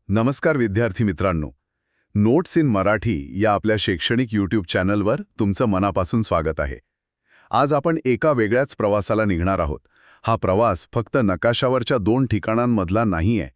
नमस्कार विद्यार्थी मित्रांनो. नोट्स इन मराठी या आपल्या शैक्षणिक यूट्यूब चॅनलवर तुमचं मनापासून स्वागत आहे. आज आपण एका वेगळ्याच प्रवासाला निघणार आहोत. हा प्रवास फक्त नकाशावरच्या 2 ठिकाणांमधला नाहीये,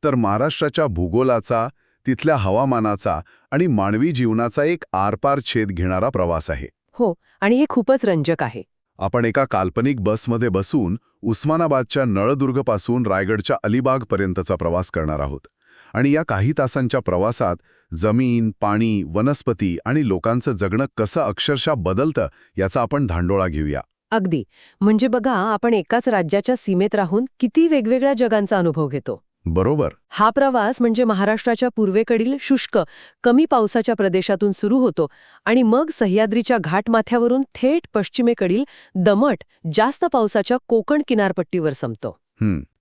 तर महाराष्ट्राच्या भूगोलाचा, तिथल्या हवामानाचा आणि मानवी जीवनाचा एक आरपार छेद घेणारा प्रवास आहे. हो, आणि हे खूपच रंजक आहे. आपण एका काल्पनिक बसमध्ये बसून उस्मानाबादच्या नळदुर्गपासून रायगडच्या अलिबागपर्यंतचा प्रवास करणार आहोत. आणि या काही तासांच्या प्रवासात जमीन, पाणी, वनस्पती आणि लोकांचं जगणं कसं अक्षरशः बदलतं याचा आपण धांडोळा घेऊया. अगदी. म्हणजे बघा, आपण एकाच राज्याच्या सीमेत राहून किती वेगवेगळ्या जगांचा अनुभव घेतो. बरोबर. हा प्रवास म्हणजे महाराष्ट्राच्या पूर्वेकडील शुष्क, कमी पावसाच्या प्रदेशातून सुरू होतो आणि मग सह्याद्रीच्या घाटमाथ्यावरून थेट पश्चिमेकडील दमट, जास्त पावसाच्या कोकण किनारपट्टीवर संपतो.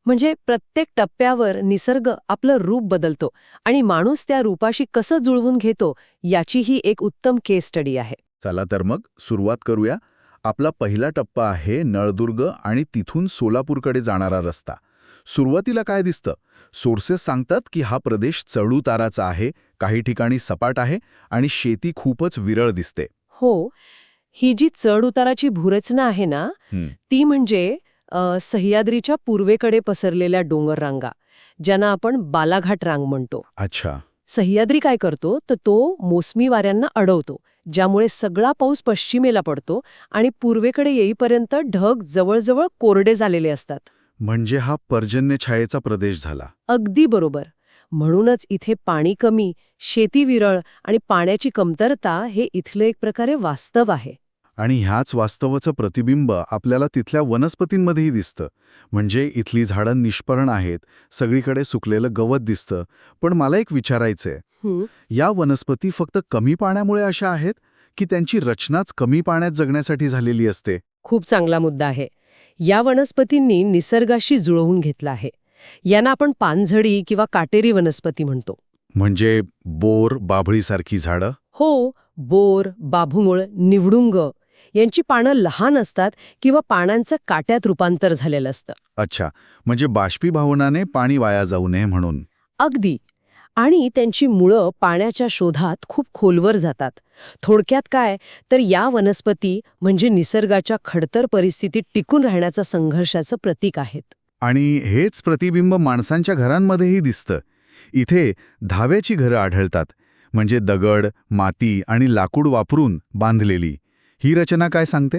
म्हणजे प्रत्येक टप्प्यावर निसर्ग आपलं रूप बदलतो आणि माणूस त्या रूपाशी कसं जुळवून घेतो याची ही एक उत्तम केस स्टडी आहे. चला तर मग सुरुवात करूया. आपला पहिला टप्पा आहे नळदुर्ग आणि तिथून सोलापूरकडे जाणारा रस्ता. सुरुवातीला काय दिसतं? सोर्सेस सांगतात की हा प्रदेश चढउताराचा आहे, काही ठिकाणी सपाट आहे आणि शेती खूपच विरळ दिसते. हो, ही जी चढ उताराची भूरचना आहे ना, ती म्हणजे सह्याद्रीच्या पूर्वेकडे पसरलेल्या डोंगर रांगा, ज्यांना आपण बालाघाट रांग म्हणतो. अच्छा. सह्याद्री काय करतो तर तो मोसमी वाऱ्यांना अडवतो, ज्यामुळे सगळा पाऊस पश्चिमेला पडतो आणि पूर्वेकडे येईपर्यंत ढग जवळजवळ कोरडे झालेले असतात. म्हणजे हा पर्जन्यछायेचा प्रदेश झाला. अगदी बरोबर. म्हणूनच इथे पाणी कमी, शेती विरळ आणि पाण्याची कमतरता हे इथलं एक प्रकारे वास्तव आहे. आणि ह्याच वास्तवाचं प्रतिबिंब आपल्याला तिथल्या वनस्पतींमध्येही दिसतं. म्हणजे इथली झाडं निष्पर्ण आहेत, सगळीकडे सुकलेलं गवत दिसतं. पण मला एक विचारायचंय, या वनस्पती फक्त कमी पाण्यामुळे अशा आहेत की त्यांची रचनाच कमी पाण्यात जगण्यासाठी झालेली असते? खूप चांगला मुद्दा आहे. या वनस्पतींनी निसर्गाशी जुळवून घेतला आहे. यांना आपण पानझडी किंवा काटेरी वनस्पती म्हणतो. म्हणजे बोर, बाभळीसारखी झाडं? हो, बोर, बाभूमुळ, निवडुंग यांची पानं लहान असतात किंवा पानांचं काट्यात रूपांतर झालेलं असतं. अच्छा, म्हणजे बाष्पीभवनाने पाणी वाया जाऊ नये म्हणून. अगदी. आणि त्यांची मुळं पाण्याच्या शोधात खूप खोलवर जातात. थोडक्यात काय तर या वनस्पती म्हणजे निसर्गाच्या खडतर परिस्थितीत टिकून राहण्याचा संघर्षाचं प्रतीक आहेत. आणि हेच प्रतिबिंब माणसांच्या घरांमध्येही दिसतं. इथे धाव्याची घरं आढळतात, म्हणजे दगड, माती आणि लाकूड वापरून बांधलेली. ही रचना काय सांगते?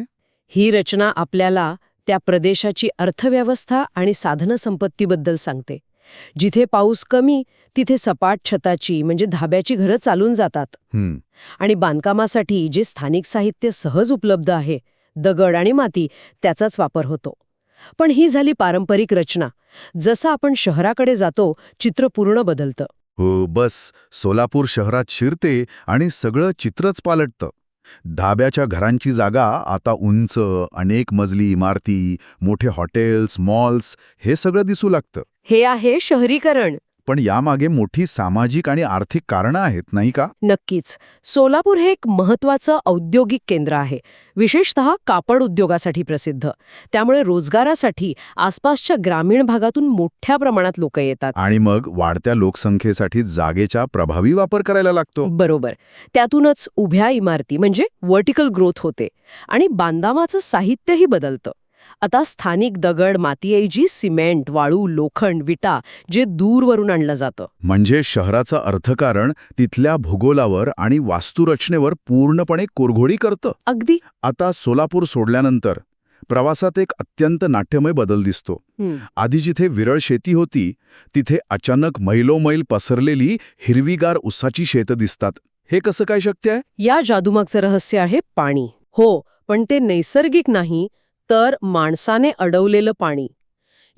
ही रचना आपल्याला त्या प्रदेशाची अर्थव्यवस्था आणि साधनसंपत्तीबद्दल सांगते. जिथे पाऊस कमी तिथे सपाट छताची म्हणजे धाब्याची घरं चालून जातात. आणि बांधकामासाठी जे स्थानिक साहित्य सहज उपलब्ध आहे, दगड आणि माती, त्याचाच वापर होतो. पण ही झाली पारंपरिक रचना. जसं आपण शहराकडे जातो, चित्र पूर्ण बदलतं. हो, बस सोलापूर शहरात शिरते आणि सगळं चित्रच पालटतं. धाब्याच्या घरांची जागा आता उंच, अनेक मजली इमारती, मोठे हॉटेल्स, मॉल्स हे सगळं दिसू लागतं. हे आहे शहरीकरण. पण यामागे मोठी सामाजिक आणि आर्थिक कारणं आहेत, नाही का? नक्कीच. सोलापूर हे एक महत्त्वाचं औद्योगिक केंद्र आहे, विशेषतः कापड उद्योगासाठी प्रसिद्ध. त्यामुळे रोजगारासाठी आसपासच्या ग्रामीण भागातून मोठ्या प्रमाणात लोक येतात. आणि मग वाढत्या लोकसंख्येसाठी जागेचा प्रभावी वापर करायला लागतो. बरोबर. त्यातूनच उभ्या इमारती म्हणजे व्हर्टिकल ग्रोथ होते आणि बांधकामाचं साहित्यही बदलतं. आता स्थानिक दगड, मातीऐवजी सिमेंट, वाळू, लोखंड, विटा जे दूरवरून आणलं जातं. म्हणजे शहराचं अर्थकारण तिथल्या भूगोलावर आणि वास्तुरचनेवर पूर्णपणे कोरघोडी करतं. अगदी. आता सोलापूर सोडल्यानंतर प्रवासात एक अत्यंत नाट्यमय बदल दिसतो. आधी जिथे विरळ शेती होती तिथे अचानक मैलोमैल पसरलेली हिरवीगार उसाची शेतं दिसतात. हे कसं काय शक्य आहे? या जादूमागचं रहस्य आहे पाणी. हो, पण ते नैसर्गिक नाही तर माणसाने अडवलेलं पाणी.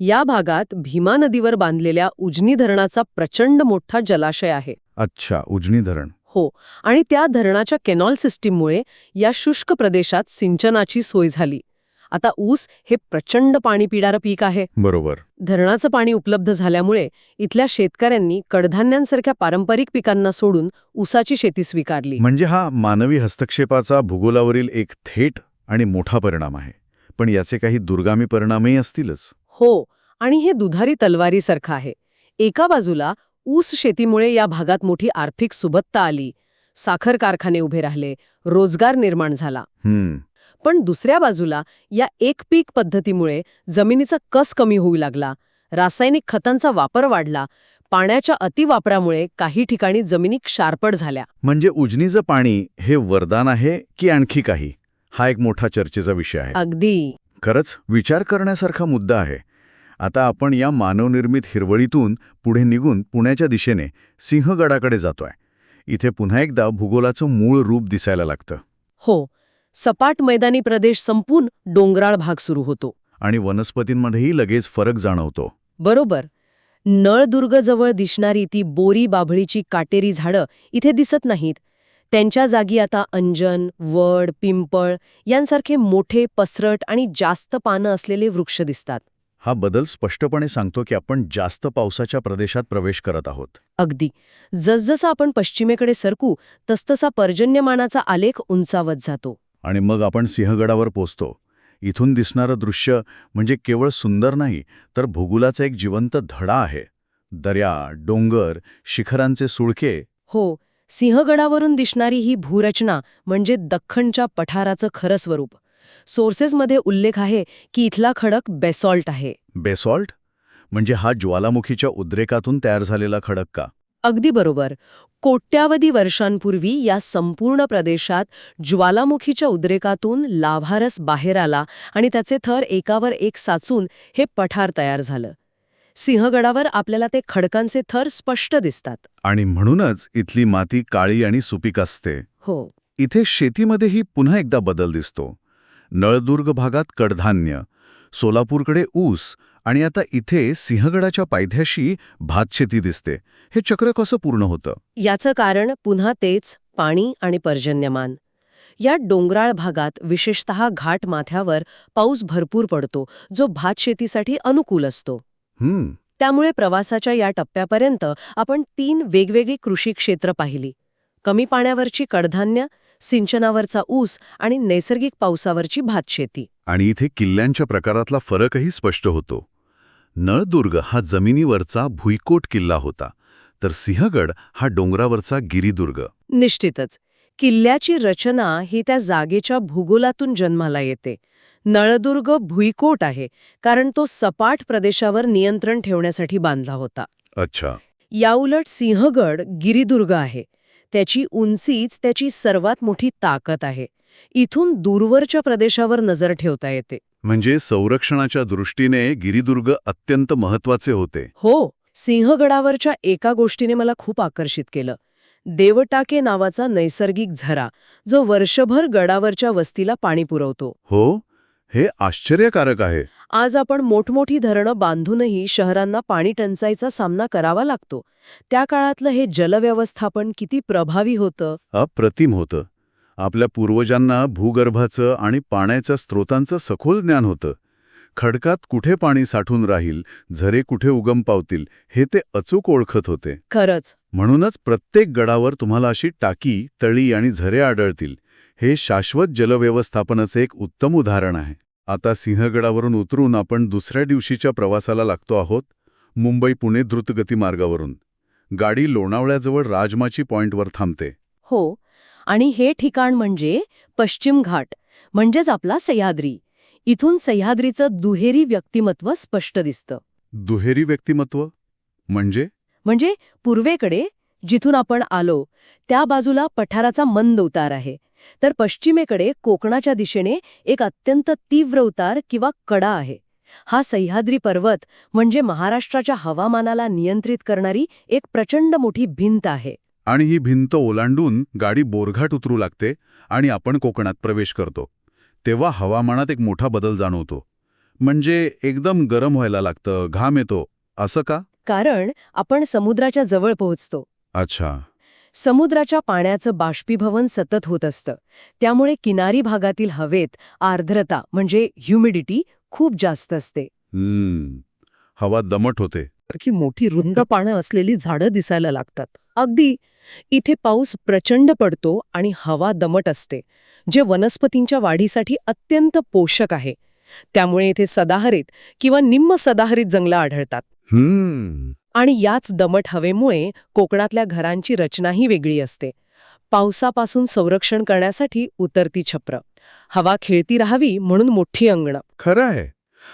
या भागात भीमा नदीवर बांधलेल्या उजनी धरणाचा प्रचंड मोठा जलाशय आहे. अच्छा, उजनी धरण. हो, आणि त्या धरणाच्या कॅनॉल सिस्टीममुळे या शुष्क प्रदेशात सिंचनाची सोय झाली. आता ऊस हे प्रचंड पाणी पिणारं पीक आहे. बरोबर. धरणाचं पाणी उपलब्ध झाल्यामुळे इथल्या शेतकऱ्यांनी कडधान्यांसारख्या पारंपरिक पिकांना सोडून ऊसाची शेती स्वीकारली. म्हणजे हा मानवी हस्तक्षेपाचा भूगोलावरील एक थेट आणि मोठा परिणाम आहे. पण याचे काही दुर्गामी परिणामही असतीलच. हो, आणि हे दुधारी तलवारीसारखं आहे. एका बाजूला ऊस शेतीमुळे या भागात मोठी आर्थिक सुबत्ता आली, साखर कारखाने उभे राहिले, रोजगार निर्माण झाला. पण दुसऱ्या बाजूला या एक पीक पद्धतीमुळे जमिनीचा कस कमी होऊ लागला, रासायनिक खतांचा वापर वाढला, पाण्याच्या अतिवापरामुळे काही ठिकाणी जमिनी क्षारपड झाल्या. म्हणजे उजनीचं पाणी हे वरदान आहे की आणखी काही? हा एक मोठा चर्चेचा विषय आहे. अगदी. खरंच विचार करण्यासारखा मुद्दा आहे. आता आपण या मानवनिर्मित हिरवळीतून पुढे निघून पुण्याच्या दिशेने सिंहगडाकडे जातोय. इथे पुन्हा एकदा भूगोलाचं मूळ रूप दिसायला लागतं. हो, सपाट मैदानी प्रदेश संपून डोंगराळ भाग सुरू होतो. आणि वनस्पतींमध्येही लगेच फरक जाणवतो. बरोबर. नळदुर्गजवळ दिसणारी ती बोरी बाभळीची काटेरी झाडं इथे दिसत नाहीत. त्यांच्या जागी आता अंजन, वड, पिंपळ यांसारखे मोठे, पसरट आणि जास्त पानं असलेले वृक्ष दिसतात. हा बदल स्पष्टपणे सांगतो की आपण जास्त पावसाच्या प्रदेशात प्रवेश करत आहोत. अगदी. जसजसं आपण पश्चिमेकडे सरकू तसतसा पर्जन्यमानाचा आलेख उंचावत जातो. आणि मग आपण सिंहगडावर पोचतो. इथून दिसणारं दृश्य म्हणजे केवळ सुंदर नाही, तर भूगोलाचा एक जिवंत धडा आहे. दर्या, डोंगर, शिखरांचे सुळके. हो, सिंहगडावरून दिसणारी ही भूरचना म्हणजे दख्खनच्या पठाराचं खरं स्वरूप. सोर्सेसमध्ये उल्लेख आहे की इथला खडक बेसॉल्ट आहे. बेसॉल्ट? म्हणजे हा ज्वालामुखीच्या उद्रेकातून तयार झालेला खडक का? अगदी बरोबर. कोट्यावधी वर्षांपूर्वी या संपूर्ण प्रदेशात ज्वालामुखीच्या उद्रेकातून लाव्हारस बाहेर आला आणि त्याचे थर एकावर एक साचून हे पठार तयार झालं. सिंहगडावर आपल्याला ते खडकांचे थर स्पष्ट दिसतात. आणि म्हणूनच इथली माती काळी आणि सुपीक असते. हो. इथे शेतीमध्येही पुन्हा एकदा बदल दिसतो. नळदुर्ग भागात कडधान्य, सोलापूरकडे ऊस आणि आता इथे सिंहगडाच्या पायथ्याशी भातशेती दिसते. हे चक्र कसं पूर्ण होतं? याचं कारण पुन्हा तेच पाणी आणि पर्जन्यमान. या डोंगराळ भागात विशेषतः घाट माथ्यावर पाऊस भरपूर पडतो, जो भातशेतीसाठी अनुकूल असतो. त्यामुळे प्रवासाच्या या टप्प्यापर्यंत आपण 3 वेगवेगळी कृषी क्षेत्र पाहिली. कमी पाण्यावरची कडधान्य, सिंचनावरचा ऊस आणि नैसर्गिक पावसावरची भातशेती. आणि इथे किल्ल्यांच्या प्रकारातला फरकही स्पष्ट होतो. नळदुर्ग हा जमिनीवरचा भुईकोट किल्ला होता, तर सिंहगड हा डोंगरावरचा गिरिदुर्ग. निश्चितच. किल्ल्याची रचना ही त्या जागेच्या भूगोलातून जन्माला येते. नळदुर्ग भुईकोट आहे, कारण तो सपाट प्रदेशावर नियंत्रण ठेवण्यासाठी बांधला होता. अच्छा. याउलट सिंहगड गिरिदुर्ग आहे. त्याची उंचीच त्याची सर्वात मोठी ताकद आहे. इथून दूरवरच्या प्रदेशावर नजर ठेवता येते. म्हणजे संरक्षणाच्या दृष्टीने गिरिदुर्ग अत्यंत महत्वाचे होते. हो. सिंहगडावरच्या एका गोष्टीने मला खूप आकर्षित केलं. देवटाके नावाचा नैसर्गिक झरा, जो वर्षभर गडावरच्या वस्तीला पाणी पुरवतो. हो, हे आश्चर्यकारक आहे. आज आपण मोठमोठी धरणं बांधूनही शहरांना पाणी टंचाईचा सामना करावा लागतो. त्या काळातलं हे जलव्यवस्थापन किती प्रभावी होतं. अप्रतिम होतं. आपल्या पूर्वजांना भूगर्भाचं आणि पाण्याच्या स्रोतांचं सखोल ज्ञान होतं. खडकात कुठे पाणी साठून राहील, झरे कुठे उगम पावतील, हे ते अचूक ओळखत होते. खरंच. म्हणूनच प्रत्येक गडावर तुम्हाला अशी टाकी, तळी आणि झरे आढळतील. हे शाश्वत जलव्यवस्थापनाचे एक उत्तम उदाहरण आहे. आता सिंहगडावरून उतरून आपण दुसऱ्या दिवशीच्या प्रवासाला लागतो आहोत. मुंबई-पुणे द्रुतगती मार्गावरून. गाडी लोणावळ्याजवळ राजमाची पॉइंटवर थांबते. हो. आणि हे ठिकाण म्हणजे पश्चिम घाट, म्हणजेच आपला सह्याद्री. इथून सह्याद्रीचं दुहेरी व्यक्तिमत्व स्पष्ट दिसतं. दुहेरी व्यक्तिमत्व म्हणजे पूर्वेकडे जिथून आपण आलो त्या बाजूला पठाराचा मंद उतार आहे, तर पश्चिमेकडे कोकणाच्या दिशेने एक अत्यंत तीव्र उतार किंवा कडा आहे. हा सह्याद्री पर्वत म्हणजे महाराष्ट्राच्या हवामानाला नियंत्रित करणारी एक प्रचंड मोठी भिंत आहे. आणि ही भिंत ओलांडून गाडी बोरघाट उतरू लागते आणि आपण कोकणात प्रवेश करतो. तेव्हा हवामानात एक मोठा बदल जाणवतो. म्हणजे एकदम गरम व्हायला लागतं, घाम येतो. असं का? कारण आपण समुद्राच्या जवळ पोहोचतो. अच्छा. समुद्राच्या पाण्याचं बाष्पीभवन सतत होत असतं. त्यामुळे किनारी भागातील हवेत आर्द्रता म्हणजे ह्युमिडिटी खूप जास्त असते. हवा दमट होते. की मोठी रुंद पानं असलेली झाडं दिसायला लागतात. अगदी. इथे पाऊस प्रचंड पडतो आणि हवा दमट असते, जे वनस्पतींच्या वाढीसाठी अत्यंत पोषक आहे. त्यामुळे इथे सदाहरित किंवा निम्न सदाहरित जंगलं आढळतात. आणि याच दमट हवेमुळे कोकणातल्या घरांची रचनाही वेगळी असते. पावसापासून संरक्षण करण्यासाठी उतरती छप्र, हवा खेळती राहावी म्हणून मोठी अंगणं. खरं आहे.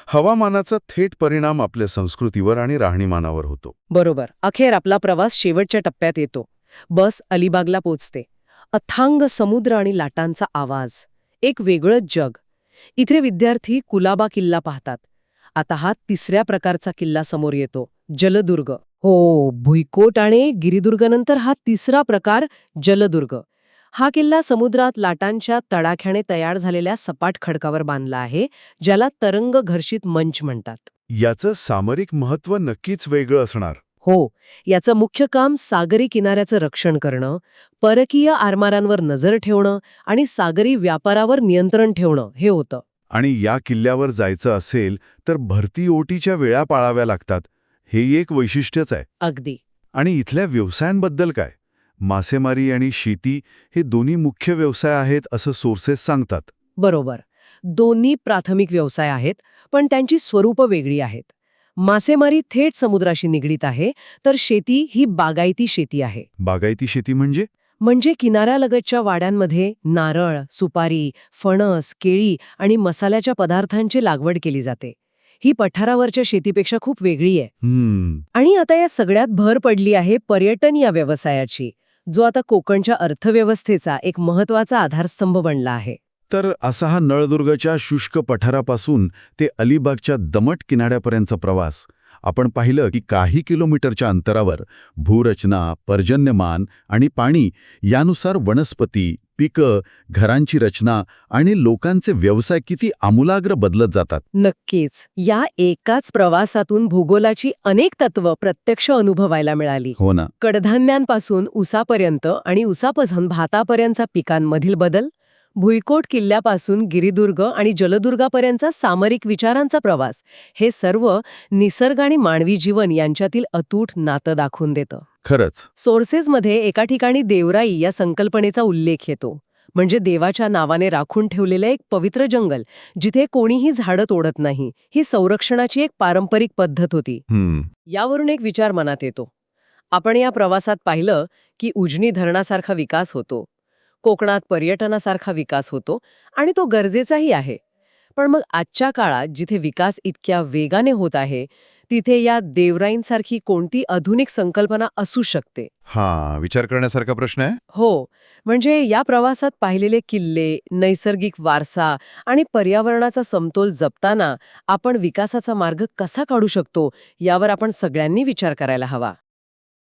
हवामानाचा थेट परिणाम आपल्या संस्कृतीवर आणि राहणीमानावर होतो. बरोबर. अखेर आपला प्रवास शेवटच्या टप्प्यात येतो. बस अलिबागला पोचते. अथांग समुद्र आणि लाटांचा आवाज, एक वेगळंच जग. इथे विद्यार्थी कुलाबा किल्ला पाहतात. आता हा तिसऱ्या प्रकारचा किल्ला समोर येतो, जलदुर्ग. हो, भुईकोट आणि गिरिदुर्गनंतर हा तिसरा प्रकार, जलदुर्ग. हा किल्ला समुद्रात लाटांच्या तडाख्याने तयार झालेल्या सपाट खडकावर बांधला आहे, ज्याला तरंग घर्षित मंच म्हणतात. याचं सामरिक महत्त्व नक्कीच वेगळं असणार. हो, याचं मुख्य काम सागरी किनाऱ्याचं रक्षण करणं, परकीय आरमारांवर नजर ठेवणं आणि सागरी व्यापारावर नियंत्रण ठेवणं हे होतं. आणि या किल्ल्यावर जायचं असेल तर भरती ओटीच्या वेळा पाळाव्या लागतात. हे एक वैशिष्ट्यच आहे. अगदी. आणि इथल्या व्यवसायांबद्दल काय? मासेमारी आणि शेती हे दोन्ही मुख्य व्यवसाय आहेत असं सोर्सेस सांगतात. बरोबर. दोन्ही प्राथमिक व्यवसाय आहेत, पण त्यांची स्वरूपं वेगळी आहेत. मासेमारी थेट समुद्राशी निगडीत आहे, तर शेती ही बागायती शेती आहे. बागायती शेती म्हणजे किनाऱ्यालगतच्या वाड्यांमध्ये नारळ, सुपारी, फणस, केळी आणि मसाल्याच्या पदार्थांची लागवड केली जाते. ही पठारावरच्या शेतीपेक्षा खूप वेगळी आहे. आणि आता या सगळ्यात भर पडली आहे पर्यटन या व्यवसायाची, जो आता कोकणच्या अर्थव्यवस्थेचा एक महत्वाचा आधारस्तंभ बनला आहे. तर असा हा नळदुर्गच्या शुष्क पठारापासून ते अलिबागच्या दमट किनाऱ्यापर्यंतचा प्रवास. आपण पाहिलं की काही किलोमीटरच्या अंतरावर भूरचना, पर्जन्यमान आणि पाणी यानुसार वनस्पती, पिकं, घरांची रचना आणि लोकांचे व्यवसाय किती आमूलाग्र बदलत जातात. नक्कीच. या एकाच प्रवासातून भूगोलाची अनेक तत्व प्रत्यक्ष अनुभवायला मिळाली. हो ना. कडधान्यांपासून उसापर्यंत आणि उसापासून भातापर्यंतचा पिकांमधील बदल, भुईकोट किल्ल्यापासून गिरिदुर्ग आणि जलदुर्गापर्यंतचा सामरिक विचारांचा प्रवास, हे सर्व निसर्ग आणि मानवी जीवन यांच्यातील अतूट नातं दाखवून देतं. खरंच. सोर्सेसमध्ये एका ठिकाणी देवराई या संकल्पनेचा उल्लेख येतो. म्हणजे देवाच्या नावाने राखून ठेवलेलं एक पवित्र जंगल, जिथे कोणीही झाडं तोडत नाही. ही संरक्षणाची एक पारंपरिक पद्धत होती. यावरून एक विचार मनात येतो. आपण या प्रवासात पाहिलं की उजनी धरणासारखा विकास होतो, कोकणात पर्यटनासारखा विकास होतो आणि तो गरजेचाही आहे. पण मग आजच्या काळात जिथे विकास इतक्या वेगाने होत आहे, तिथे या देवराईंसारखी कोणती आधुनिक संकल्पना असू शकते? विचार करण्यासारखा प्रश्न आहे. हो, म्हणजे या प्रवासात पाहिलेले किल्ले, नैसर्गिक वारसा आणि पर्यावरणाचा समतोल जपताना आपण विकासाचा मार्ग कसा काढू शकतो, यावर आपण सगळ्यांनी विचार करायला हवा.